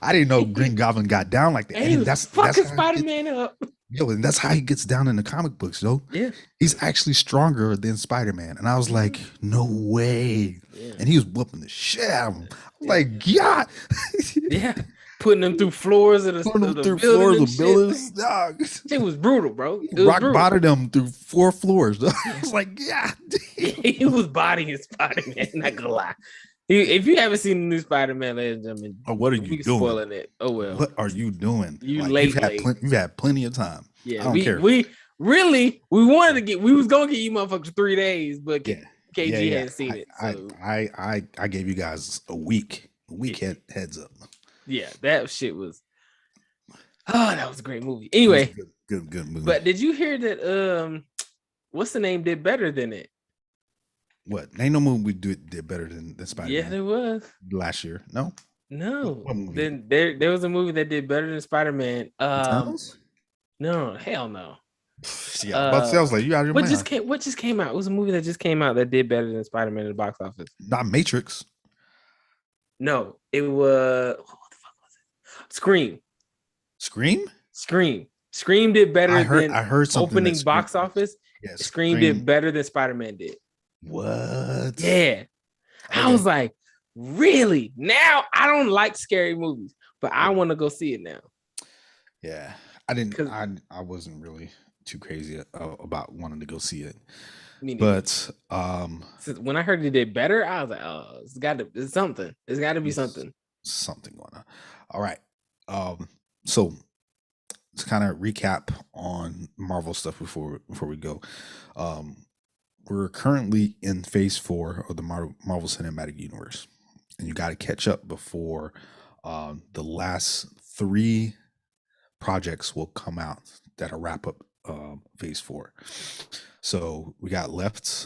I didn't know Green Goblin got down like that. And that's fucking Spider-Man up. And that's how he gets down in the comic books, Yeah. He's actually stronger than Spider-Man. And I was like, no way. Yeah. And he was whooping the shit out of him. Like, yeah. Yeah. Putting them through floors of the buildings. Dog. It was brutal, bro. Rock bottomed them through 4 floors. I was like, yeah. He was bodying Spider-Man, not gonna lie. If you haven't seen the new Spider-Man, ladies and gentlemen, what are you doing? Spoiling it. Oh well. What are you doing? You've had plenty of time. Yeah, I don't care. We wanted to get. We was gonna get you motherfuckers 3 days, but KG hadn't seen it. So. I gave you guys a week. Heads up. Yeah, that shit was. Oh, that was a great movie. Anyway, good movie. But did you hear that? What's the name did better than it? What? Ain't no movie did better than Spider-Man. Yeah, there was last year. No. Then there was a movie that did better than Spider-Man. No, hell no. Yeah, but sounds like you out of your mind. What just came out? It was a movie that just came out that did better than Spider-Man in the box office. Not Matrix. No, it was what the fuck was it? Scream. Scream did better than I heard something opening box office. Yeah, Scream did better than Spider-Man did. What? Yeah. Okay. I was like, really? Now I don't like scary movies, but I want to go see it now. Yeah. I wasn't really too crazy about wanting to go see it. But when I heard it did better, I was like, oh, it's something. It's got to be something. Something going on. All right. So let's kind of recap on Marvel stuff before we go. We're currently in phase 4 of the Marvel Cinematic Universe, and you got to catch up before the last 3 projects will come out that'll wrap up phase 4. So we got left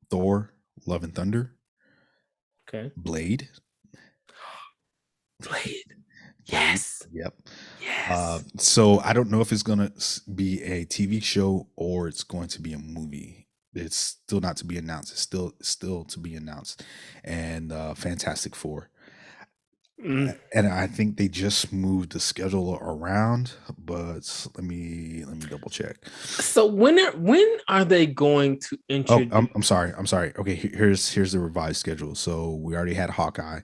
Thor, Love and Thunder. Okay. Blade. Yes. Yep. Yes. So I don't know if it's gonna be a TV show or it's going to be a movie. It's still not to be announced. It's still to be announced. And Fantastic Four. And I think they just moved the schedule around, but let me double check. So when are they going to introduce? Oh, I'm sorry. Okay, here's the revised schedule. So we already had Hawkeye.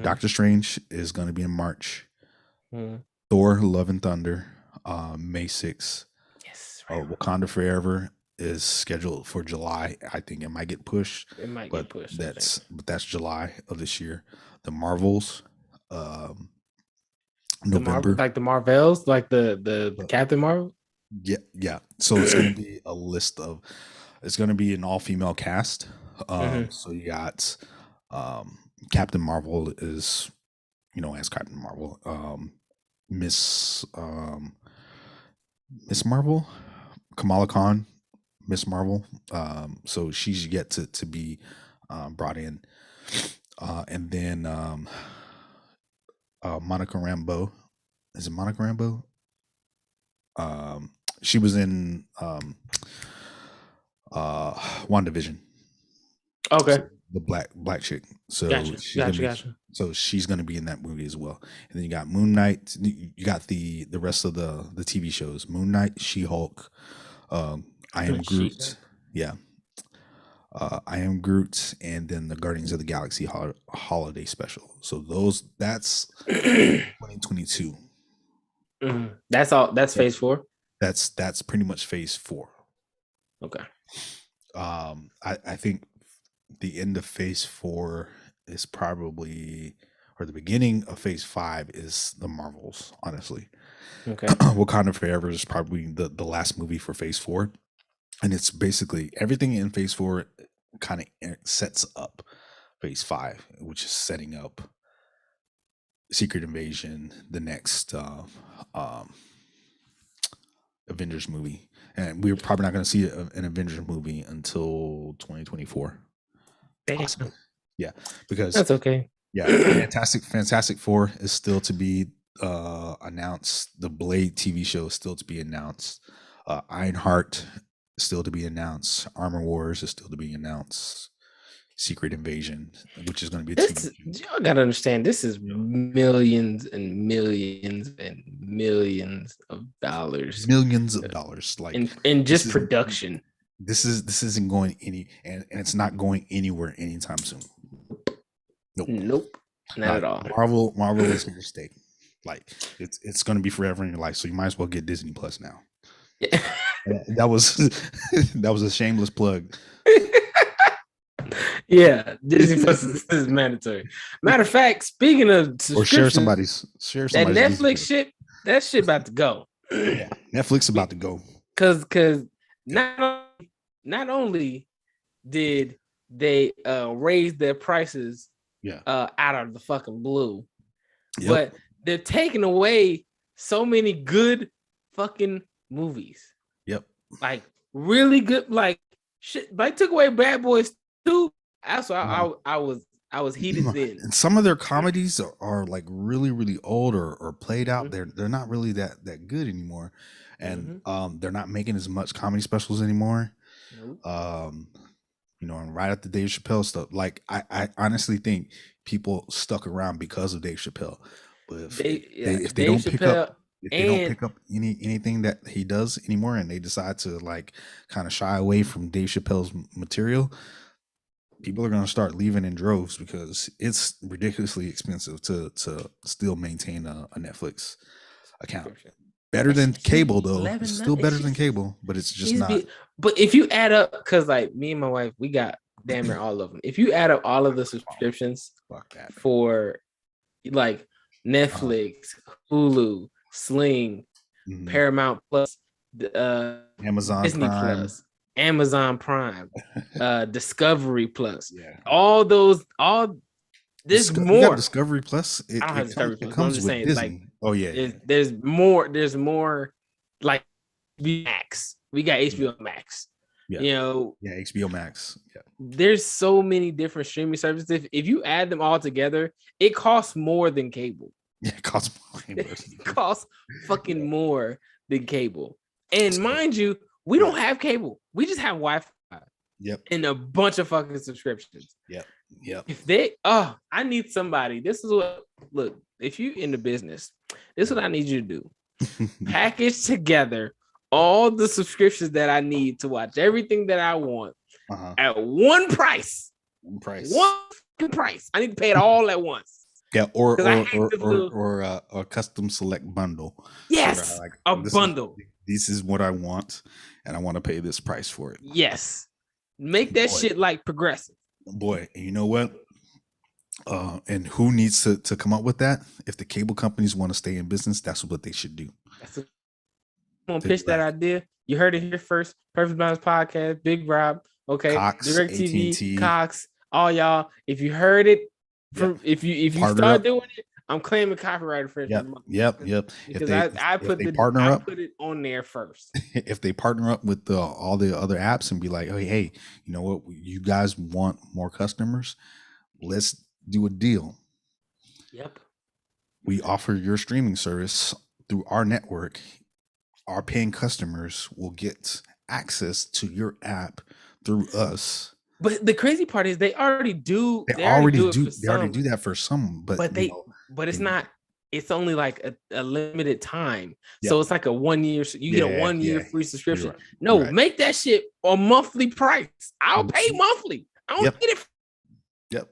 Doctor Strange is going to be in March. Thor: Love and Thunder, May 6th. Yes. Wakanda Forever is scheduled for July. I think it might get pushed. It might get pushed. That's July of this year. The Marvels. November, like the Marvels, like the Captain Marvel. Yeah. So it's going to be it's going to be an all-female cast. So you got Captain Marvel is, as Captain Marvel. Miss Marvel, Kamala Khan, Miss Marvel. So she's yet to be brought in, and then Monica Rambeau. Is it Monica Rambeau? She was in WandaVision. Okay. So the black chick. So gotcha. So she's gonna be in that movie as well. And then you got Moon Knight. You got the rest of the TV shows. Moon Knight, She-Hulk, I Am Groot. Yeah. I Am Groot, and then the Guardians of the Galaxy holiday special. So that's 2022. That's all. That's phase 4. That's pretty much phase 4. Okay. I think the end of Phase 4 is probably, or the beginning of Phase 5 is the Marvels. Honestly, Okay. Wakanda Forever is probably the last movie for Phase 4, and it's basically everything in Phase 4 kind of sets up Phase 5, which is setting up Secret Invasion, the next um, Avengers movie, and we're probably not going to see an Avengers movie until 2024, possibly. Yeah, because that's okay. Yeah, Fantastic Four is still to be announced. The Blade TV show is still to be announced. Ironheart is still to be announced. Armor Wars is still to be announced. Secret Invasion, which is going to be y'all gotta understand, this is millions and millions and millions of dollars. Millions of dollars, like in just production. This isn't going and it's not going anywhere anytime soon. Nope. Not at all. Marvel is here to stay. Like it's going to be forever in your life, so you might as well get Disney Plus now. Yeah. That was a shameless plug. Yeah, Disney Plus is mandatory. Matter of fact, speaking of or share somebody's that Netflix shit, that shit about to go. Yeah, Netflix about to go. Cause not only did they raise their prices out of the fucking blue, but they're taking away so many good fucking movies. Yep. Like really good, like shit. Like took away Bad Boys 2. Also, I was heated then. And some of their comedies are like really, really old or played out. They're not really that good anymore. And they're not making as much comedy specials anymore. And right after Dave Chappelle stuff, like I honestly think people stuck around because of Dave Chappelle. But if they don't pick up anything that he does anymore, and they decide to like kind of shy away from Dave Chappelle's material, people are going to start leaving in droves because it's ridiculously expensive to still maintain a Netflix account. Better than cable though. It's still better than cable, but it's just not. But if you add up, because like me and my wife, we got damn near all of them. If you add up all of the subscriptions for like Netflix, Hulu, Sling, Paramount Plus, Amazon Disney Prime. Plus, Amazon Prime, Discovery Plus, all those, there's more. You got Discovery Plus. I don't have Discovery Plus. Comes I'm just saying, Disney. Like, there's more. Like Max, we got HBO Max. HBO Max. Yeah. There's so many different streaming services. If you add them all together, it costs more than cable. Yeah, it costs more. It costs fucking more than cable. And mind you, we don't have cable. We just have Wi-Fi. Yep. And a bunch of fucking subscriptions. Yep. If I need somebody. This is what, look, if you in the business, this is what I need you to do. Package together all the subscriptions that I need to watch everything that I want at one price. One price. I need to pay it all at once. Yeah, or a custom select bundle. Yes, a bundle. This is what I want, and I want to pay this price for it. Yes, make that shit like Progressive. Boy, and you know what? And who needs to come up with that? If the cable companies want to stay in business, that's what they should do. I'm gonna pitch that idea. You heard it here first. Perfect Balance Podcast, Big Rob, okay, Cox, DirecTV, AT&T. Cox, all y'all. If you heard it, if you start doing it, I'm claiming copyright infringement. Yep. Because I put it on there first. If they partner up with all the other apps and be like, hey, you know what? You guys want more customers? Let's do a deal. Yep. We offer your streaming service through our network. Our paying customers will get access to your app through us. But the crazy part is they already do. They already do that for some, but it's not. It's only like a limited time. Yep. So it's like a 1 year. You get a 1 year free subscription. Right. No, make that shit a monthly price. I'll pay monthly. I don't get it. Yep.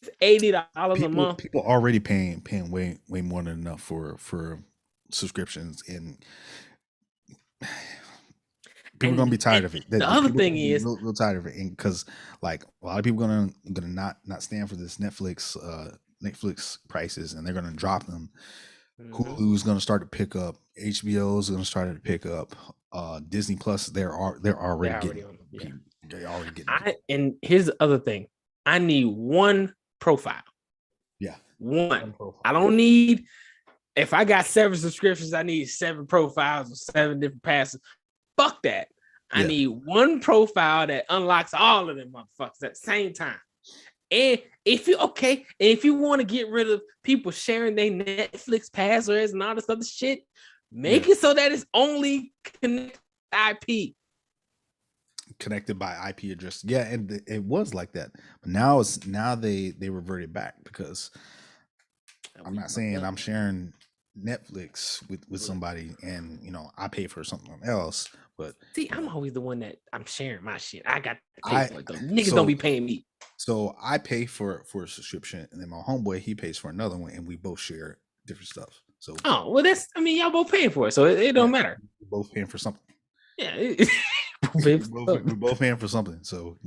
It's $80 a month. People already paying way more than enough for subscriptions People are gonna be tired of it. The other thing is real tired of it, and because like a lot of people are gonna not stand for this Netflix prices, and they're gonna drop them. Hulu's gonna start to pick up. HBO's gonna start to pick up. Disney Plus, they're already getting. And here's the other thing: I need one profile. Yeah, one profile. I don't need. If I got 7 subscriptions, I need 7 profiles or 7 different passes. Fuck that. I need one profile that unlocks all of them motherfuckers at the same time. And if you want to get rid of people sharing their Netflix passwords and all this other shit, make it so that it's only connected IP. Connected by IP address. Yeah, and it was like that. But now they reverted back because I'm not saying I'm sharing Netflix with somebody and I pay for something else. But see, I'm always the one that I'm sharing my shit. I got to pay for it though. Niggas don't be paying me. So I pay for a subscription, and then my homeboy he pays for another one, and we both share different stuff. So y'all both paying for it, so it don't matter. We're both paying for something. Yeah, we're both paying for something. So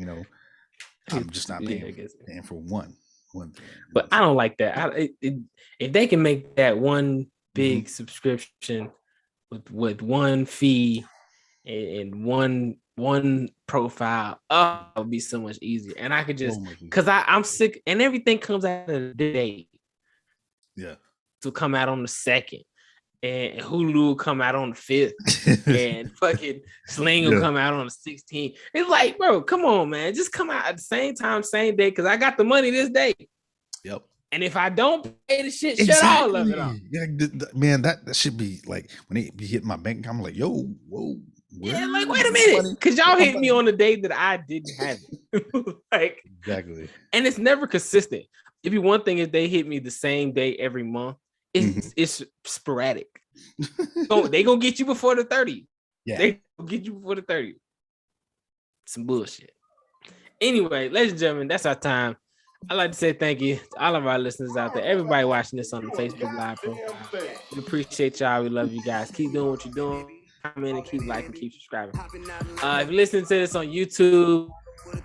I'm just not paying for one thing. But I don't like that. If they can make that one big subscription with one fee and one profile, it would be so much easier. And I could just because I'm sick, and everything comes out of the day. Yeah, to come out on the 2nd, and Hulu will come out on the 5th, and fucking Sling will come out on the 16th. It's like, bro, come on, man, just come out at the same time, same day, because I got the money this day. Yep. And if I don't pay the shit, shut all of it off. Yeah, man, that should be like when they be hitting my bank account, I'm like, yo, whoa. Yeah, like wait a minute, because y'all hit me on the day that I didn't have it. Like exactly. And it's never consistent. It'd be one thing if they hit me the same day every month. It's sporadic. So they gonna get you before the 30th. Yeah, they gonna get you before the 30th. Some bullshit. Anyway, ladies and gentlemen, that's our time. I'd like to say thank you to all of our listeners out there, everybody watching this on the Facebook Live profile. We appreciate y'all. We love you guys. Keep doing what you're doing. Comment and keep liking, keep subscribing. If you're listening to this on YouTube,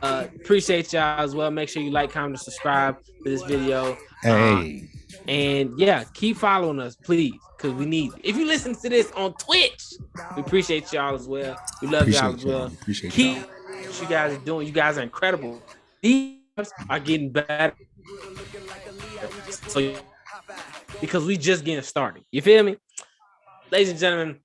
appreciate y'all as well. Make sure you like, comment, and subscribe to this video. Hey. And yeah, keep following us, please, because we need it. If you listen to this on Twitch, we appreciate y'all as well. We love y'all as well. Keep what you guys are doing. You guys are incredible. These are getting better. So because we just getting started. You feel me? Ladies and gentlemen,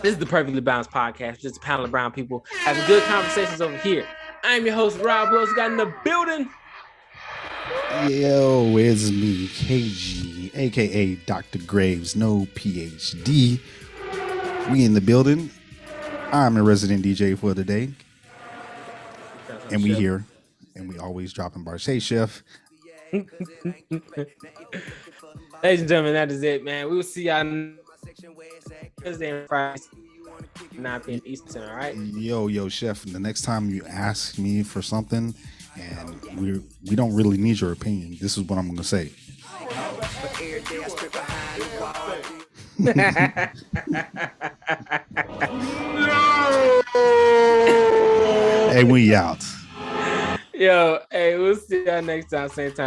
this is the Perfectly Balanced Podcast. Just a panel of brown people having good conversations over here. I'm your host, Rob Wills. Got in the building. Yo, it's me, KG, aka Dr. Graves, no PhD. We in the building. I'm a resident DJ for the day. And we here. And we always dropping bars. Hey, Chef. Ladies and gentlemen, that is it, man. We will see y'all Thursday and Friday, 9 p.m. Eastern, all right? Yo, Chef, the next time you ask me for something and we don't really need your opinion, this is what I'm going to say. Hey, we out. Yo, hey, we'll see y'all next time, same time.